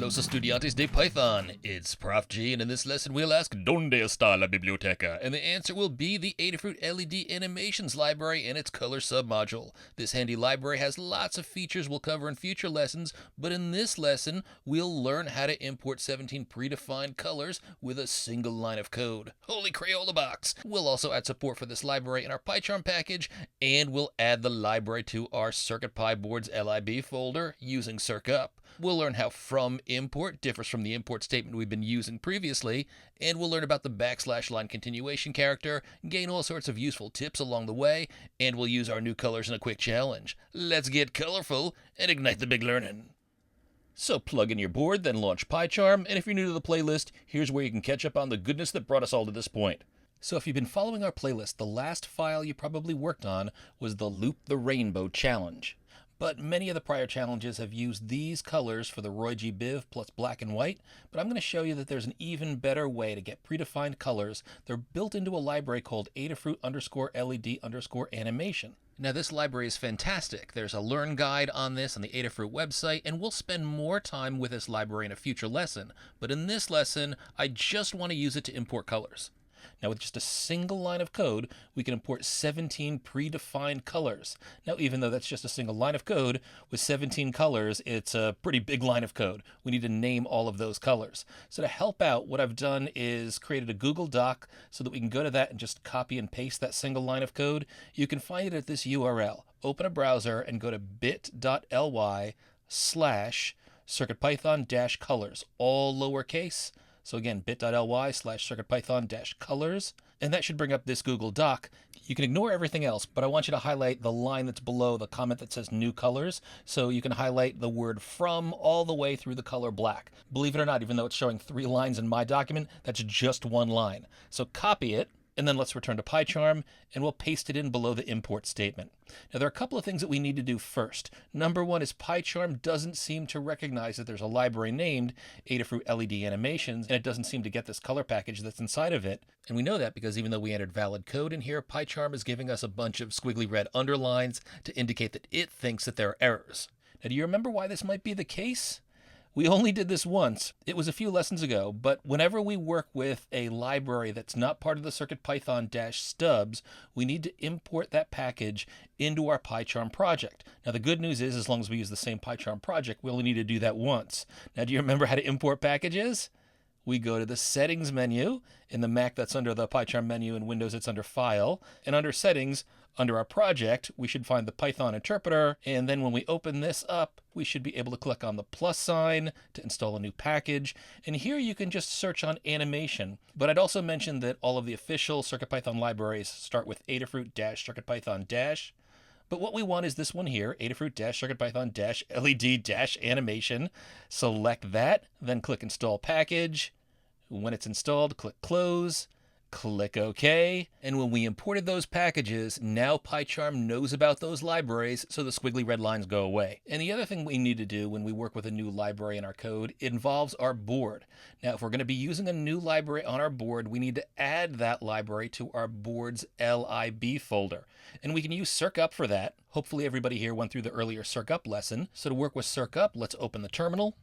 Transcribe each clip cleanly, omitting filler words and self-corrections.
los estudiantes de Python. It's Prof G, and in this lesson we'll ask, ¿Dónde está la biblioteca? And the answer will be the Adafruit LED Animations library and its color submodule. This handy library has lots of features we'll cover in future lessons, but in this lesson we'll learn how to import 17 predefined colors with a single line of code. Holy Crayola box! We'll also add support for this library in our PyCharm package, and we'll add the library to our CircuitPy board's lib folder using CircUp. We'll learn how from import differs from the import statement we've been using previously, and we'll learn about the \line continuation character, gain all sorts of useful tips along the way, and we'll use our new colors in a quick challenge. Let's get colorful and ignite the big learning. So plug in your board, then launch PyCharm, and if you're new to the playlist, here's where you can catch up on the goodness that brought us all to this point. So if you've been following our playlist, the last file you probably worked on was the Loop the Rainbow challenge. But many of the prior challenges have used these colors for the Roy G. Biv plus black and white, but I'm going to show you that there's an even better way to get predefined colors. They're built into a library called Adafruit_LED_animation. Now this library is fantastic. There's a learn guide on this on the Adafruit website, and we'll spend more time with this library in a future lesson. But in this lesson, I just want to use it to import colors. Now with just a single line of code, we can import 17 predefined colors. Now even though that's just a single line of code, with 17 colors, it's a pretty big line of code. We need to name all of those colors. So to help out, what I've done is created a Google Doc so that we can go to that and just copy and paste that single line of code. You can find it at this URL. Open a browser and go to bit.ly/CircuitPython-colors, all lowercase. So again, bit.ly/CircuitPython-colors, and that should bring up this Google Doc. You can ignore everything else, but I want you to highlight the line that's below the comment that says new colors. So you can highlight the word from all the way through the color black. Believe it or not, even though it's showing 3 lines in my document, that's just 1 line. So copy it, and then let's return to PyCharm, and we'll paste it in below the import statement. Now there are a couple of things that we need to do first. Number one is PyCharm doesn't seem to recognize that there's a library named Adafruit LED Animations, and it doesn't seem to get this color package that's inside of it. And we know that because even though we entered valid code in here, PyCharm is giving us a bunch of squiggly red underlines to indicate that it thinks that there are errors. Now do you remember why this might be the case? We only did this once. It was a few lessons ago, but whenever we work with a library that's not part of the CircuitPython-stubs, we need to import that package into our PyCharm project. Now the good news is, as long as we use the same PyCharm project, we only need to do that once. Now do you remember how to import packages? We go to the Settings menu. In the Mac, that's under the PyCharm menu. In Windows, it's under File. And under Settings, under our project, we should find the Python interpreter. And then when we open this up, we should be able to click on the plus sign to install a new package. And here you can just search on animation. But I'd also mention that all of the official CircuitPython libraries start with Adafruit-CircuitPython-. But what we want is this one here, Adafruit-CircuitPython-LED-animation. Select that, then click Install Package. When it's installed, click Close. Click OK, and when we imported those packages, now PyCharm knows about those libraries, so the squiggly red lines go away. And the other thing we need to do when we work with a new library in our code, it involves our board. Now, if we're going to be using a new library on our board, we need to add that library to our board's lib folder. And we can use CircUp for that. Hopefully everybody here went through the earlier CircUp lesson. So to work with CircUp, let's open the terminal.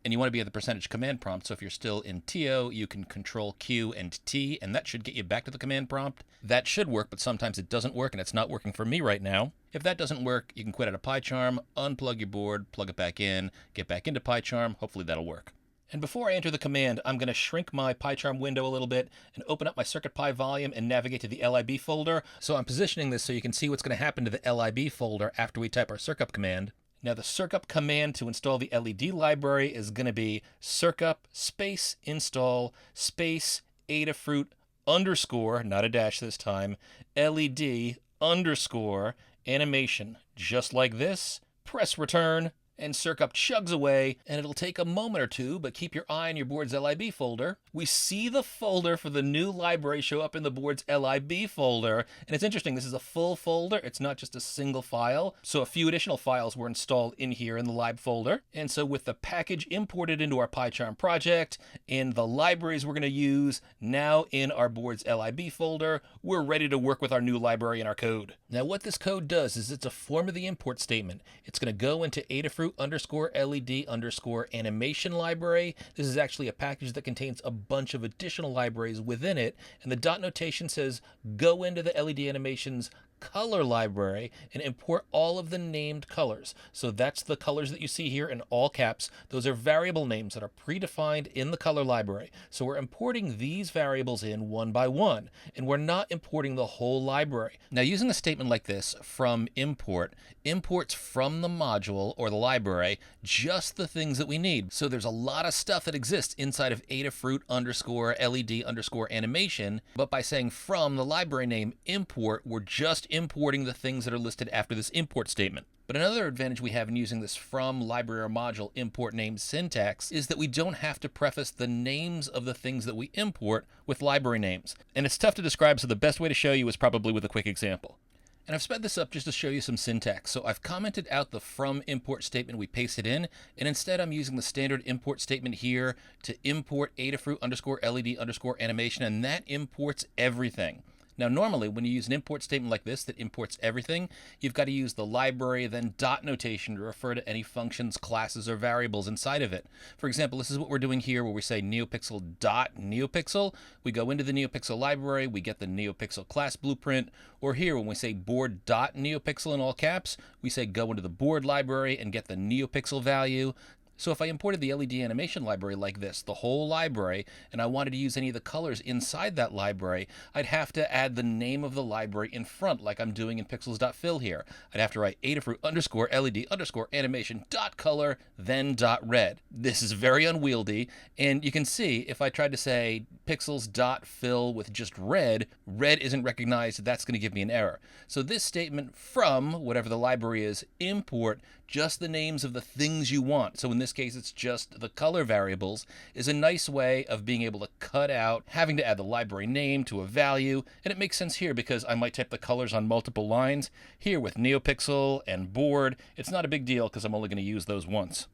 And you want to be at the % command prompt, so if you're still in TO, you can Control Q and T, and that should get you back to the command prompt. That should work, but sometimes it doesn't work, and it's not working for me right now. If that doesn't work, you can quit out of PyCharm, unplug your board, plug it back in, get back into PyCharm. Hopefully that'll work. And before I enter the command, I'm going to shrink my PyCharm window a little bit and open up my CircuitPy volume and navigate to the lib folder. So I'm positioning this so you can see what's going to happen to the lib folder after we type our CircUp command. Now the CircUp command to install the LED library is going to be CircUp space install space Adafruit underscore, not a dash this time, LED underscore animation. Just like this, press return, and CircUp chugs away, and it'll take a moment or two, but keep your eye on your board's lib folder. We see the folder for the new library show up in the board's lib folder, and it's interesting, this is a full folder, it's not just a single file, so a few additional files were installed in here in the lib folder. And so with the package imported into our PyCharm project, and the libraries we're going to use now in our board's lib folder, we're ready to work with our new library in our code. Now what this code does is it's a form of the import statement. It's going to go into Adafruit Adafruit _LED _animation library. This is actually a package that contains a bunch of additional libraries within it, and the dot notation says go into the LED animations color library and import all of the named colors. So that's the colors that you see here in all caps. Those are variable names that are predefined in the color library. So we're importing these variables in one by one, and we're not importing the whole library. Now, using a statement like this, from import, imports from the module or the library just the things that we need. So there's a lot of stuff that exists inside of Adafruit _LED _animation, but by saying from the library name import, we're just importing the things that are listed after this import statement. But another advantage we have in using this from library or module import name syntax is that we don't have to preface the names of the things that we import with library names. And it's tough to describe, so the best way to show you is probably with a quick example. And I've sped this up just to show you some syntax. So I've commented out the from import statement we pasted in, and instead I'm using the standard import statement here to import Adafruit _LED _animation, and that imports everything. Now, normally, when you use an import statement like this that imports everything, you've got to use the library, then dot notation to refer to any functions, classes, or variables inside of it. For example, this is what we're doing here where we say neopixel dot neopixel. We go into the neopixel library, we get the neopixel class blueprint. Or here, when we say board dot neopixel in all caps, we say go into the board library and get the neopixel value. So if I imported the LED animation library like this, the whole library, and I wanted to use any of the colors inside that library, I'd have to add the name of the library in front like I'm doing in pixels.fill here. I'd have to write Adafruit _LED _animation.color, then .red. This is very unwieldy, and you can see if I tried to say pixels.fill with just red, red isn't recognized, that's going to give me an error. So this statement from whatever the library is, import just the names of the things you want. So in this case, it's just the color variables, is a nice way of being able to cut out having to add the library name to a value. And it makes sense here because I might type the colors on multiple lines. Here with NeoPixel and board, it's not a big deal because I'm only going to use those once.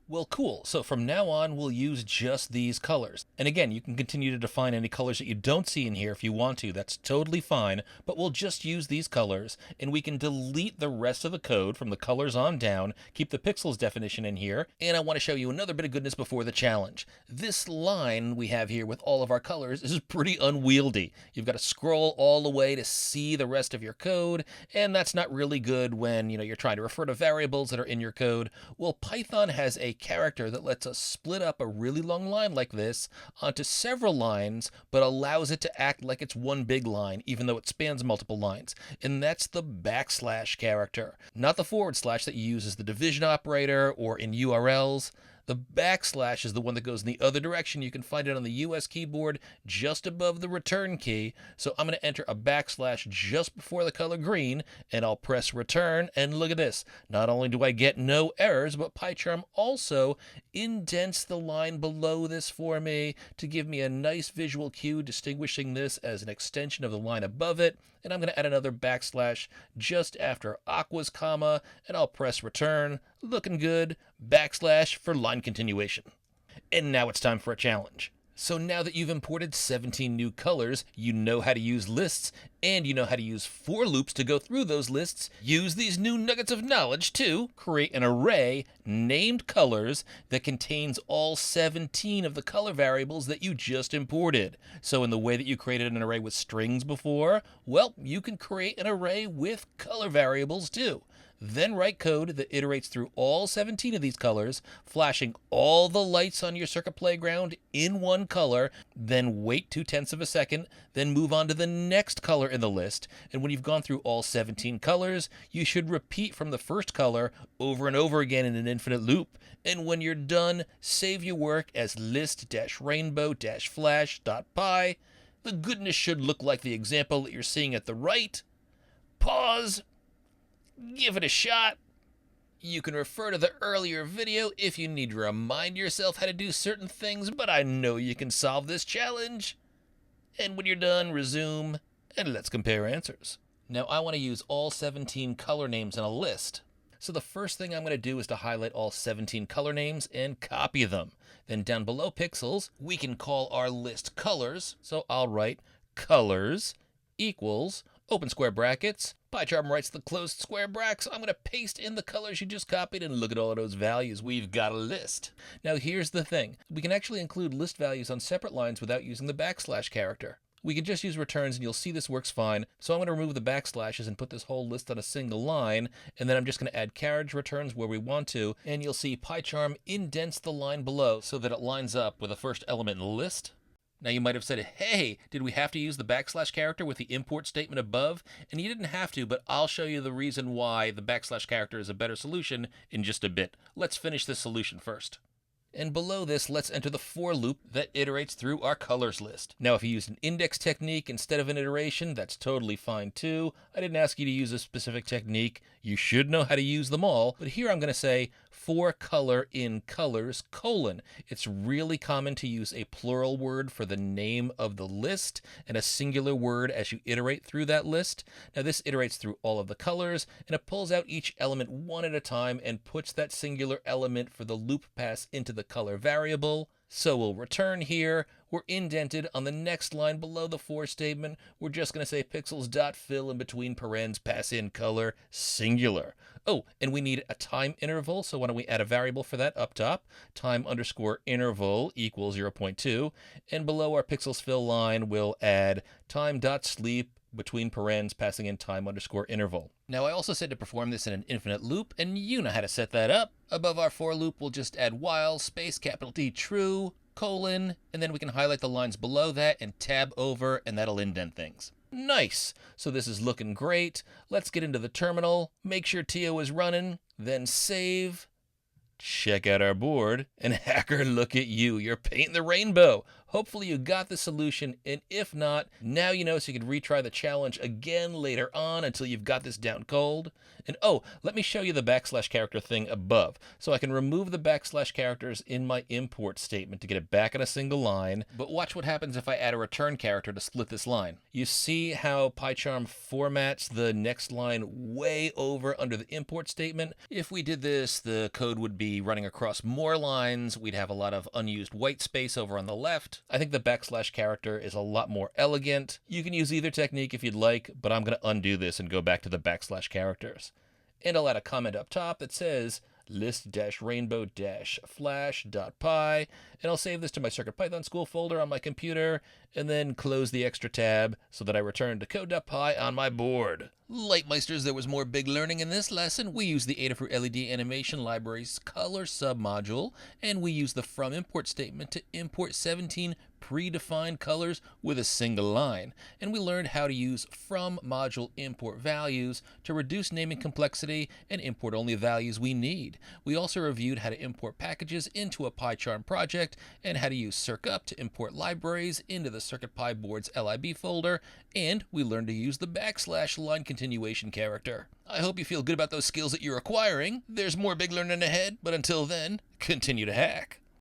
Well, cool. So from now on, we'll use just these colors. And again, you can continue to define any colors that you don't see in here if you want to. That's totally fine, but we'll just use these colors, and we can delete the rest of the code from the colors on down, keep the pixels definition in here, and I want to show you another bit of goodness before the challenge. This line we have here with all of our colors is pretty unwieldy. You've got to scroll all the way to see the rest of your code, and that's not really good when, you're trying to refer to variables that are in your code. Well, Python has a character that lets us split up a really long line like this onto several lines, but allows it to act like it's one big line, even though it spans multiple lines. And that's the backslash character, not the forward slash that you use as the division operator or in URLs. The backslash is the one that goes in the other direction. You can find it on the US keyboard just above the return key. So I'm going to enter a backslash just before the color green, and I'll press return, and look at this. Not only do I get no errors, but PyCharm also indents the line below this for me to give me a nice visual cue distinguishing this as an extension of the line above it. And I'm going to add another backslash just after aquas comma, and I'll press return. Looking good. Backslash for line continuation. And now it's time for a challenge. So now that you've imported 17 new colors, you know how to use lists, and you know how to use for loops to go through those lists. Use these new nuggets of knowledge to create an array named colors that contains all 17 of the color variables that you just imported. So in the way that you created an array with strings before, well, you can create an array with color variables too. Then write code that iterates through all 17 of these colors, flashing all the lights on your circuit playground in one color, then wait 0.2 of a second, then move on to the next color in the list. And when you've gone through all 17 colors, you should repeat from the first color over and over again in an infinite loop. And when you're done, save your work as list-rainbow-flash.py. The goodness should look like the example that you're seeing at the right. Pause. Give it a shot. You can refer to the earlier video if you need to remind yourself how to do certain things, but I know you can solve this challenge. And when you're done, resume, and let's compare answers. Now I want to use all 17 color names in a list. So the first thing I'm going to do is to highlight all 17 color names and copy them. Then down below pixels, we can call our list colors. So I'll write colors equals open square brackets. PyCharm writes the closed square brackets. I'm going to paste in the colors you just copied, and look at all of those values. We've got a list. Now here's the thing. We can actually include list values on separate lines without using the backslash character. We can just use returns, and you'll see this works fine. So I'm going to remove the backslashes and put this whole list on a single line, and then I'm just going to add carriage returns where we want to, and you'll see PyCharm indents the line below so that it lines up with the first element in the list. Now you might have said, hey, did we have to use the backslash character with the import statement above? And you didn't have to, but I'll show you the reason why the backslash character is a better solution in just a bit. Let's finish this solution first. And below this, let's enter the for loop that iterates through our colors list. Now, if you use an index technique instead of an iteration, that's totally fine too. I didn't ask you to use a specific technique. You should know how to use them all. But here I'm going to say for color in colors, colon. It's really common to use a plural word for the name of the list and a singular word as you iterate through that list. Now, this iterates through all of the colors, and it pulls out each element one at a time and puts that singular element for the loop pass into the color variable. So we'll return here. We're indented on the next line below the for statement. We're just going to say pixels.fill in between parens, pass in color, singular. Oh, and we need a time interval, so why don't we add a variable for that up top? Time underscore interval equals 0.2. And below our pixels fill line, we'll add time.sleep between parens, passing in time underscore interval. Now, I also said to perform this in an infinite loop, and you know how to set that up. Above our for loop, we'll just add while, space, capital T, true, colon, and then we can highlight the lines below that and tab over, and that'll indent things. Nice! So this is looking great. Let's get into the terminal, make sure TO is running, then save. Check out our board, and hacker, look at you. You're painting the rainbow. Hopefully you got the solution, and if not, now you know so you can retry the challenge again later on until you've got this down cold. And oh, let me show you the backslash character thing above. So I can remove the backslash characters in my import statement to get it back on a single line, but watch what happens if I add a return character to split this line. You see how PyCharm formats the next line way over under the import statement? If we did this, the code would be running across more lines. We'd have a lot of unused white space over on the left. I think the backslash character is a lot more elegant. You can use either technique if you'd like, but I'm going to undo this and go back to the backslash characters. And I'll add a comment up top that says list-rainbow-flash.py, and I'll save this to my CircuitPython school folder on my computer, and then close the extra tab so that I return to code.py on my board. Lightmeisters, there was more big learning in this lesson. We used the Adafruit LED animation library's color submodule, and we used the from import statement to import 17 predefined colors with a single line. And we learned how to use from module import values to reduce naming complexity and import only values we need. We also reviewed how to import packages into a PyCharm project and how to use CircUp to import libraries into the CircuitPy board's lib folder, and we learned to use the backslash line continuation character. I hope you feel good about those skills that you're acquiring. There's more big learning ahead, but until then, continue to hack.